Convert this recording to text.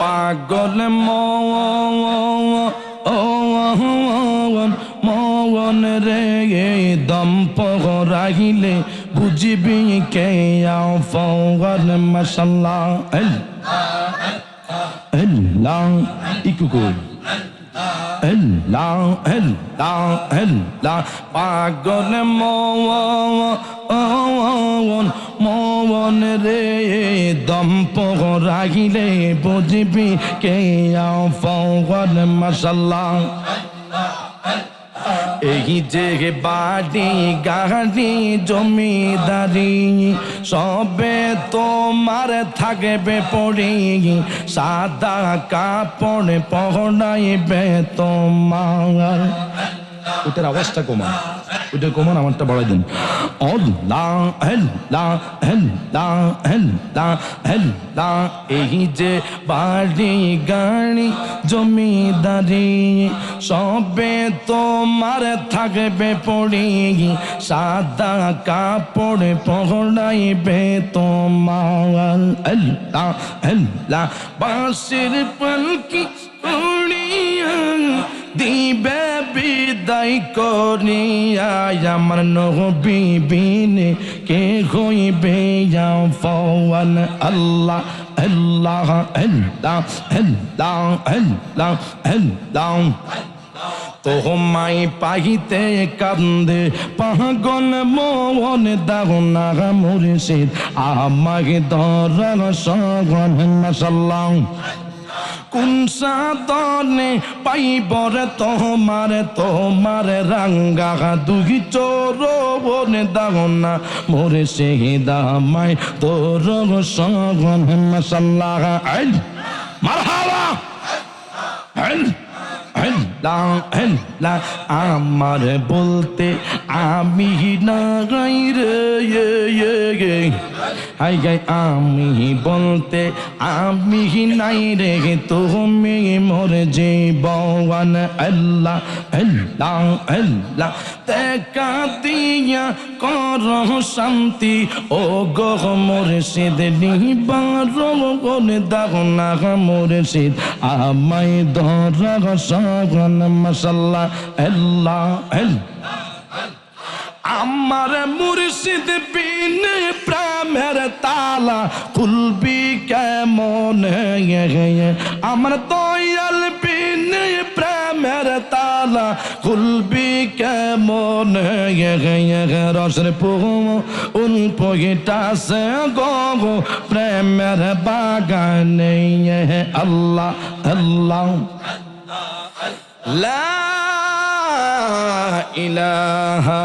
পাগল মন রে দম পগরাইলে বুঝিবি কে আফওয়াল মাশাআল্লাহ আল্লাহ ইকুকু আল্লাহ আল্লাহ আল্লাহ পাগল মন রে দম পগরাইলে বুঝিবি কে আফওয়াল মাশাআল্লাহ এই যে বাড়ি গাড়ি জমিদারি সবে তোমার থাকবে পড়ে সাদা কাপড় পহনাইবে তোমার ওটার আওয়াজটা কমান ওটা কমান আমারটা বাড়াই দিন আল্লাহ আল্লাহ আল্লাহ আল্লাহ আল্লাহ এই যে বাড়ি গাড়ি জমিদারি সবে তোমার থাকবে পড়ে সাদা কাপড় পহনাইবে তোমার আল্লাহ আল্লাহ বাঁশের পালকি উড়িয়া দিবে বিদায় করিয়া আমার নবী বিনে কে হইবে আফওয়াল আল্লাহ আল্লাহ আল্লাহ আল্লাহ আল্লাহ আল্লাহ তোমায় পাইতে কান্দে পাগল মন দাও না মুর্শিদ আমাকে ধরার সগন মাশাআল্লাহ কোন সাধনে পাইবর তোমার রাঙ্গা দুই চোরবন দাও না মোরে সেদামায় তোর সগন মাশাআল্লাহ মারহাবা আমার বলতে আমি না গাই রে হাই গাই আমি বলতে আমি নাই রে তুমি মোর জীবন আল্লাহ আল্লাহ আল্লাহ দেখা দিয়া কর শান্তি ও গো মুর্শিদ নিবার দাও না মুর্শিদ আমায় ধর সগন মাশাআল্লাহ আল্লাহ আমার মুর্শিদ বিনে প্রেমের তালা খুলবি কেমন আমার দয়াল বিনে প্রেমের তালা খুলবি কেমন রসের ফুল পগিটাছে গো প্রেমের বাগানে আল্লাহ আল্লাহ লা ইলাহা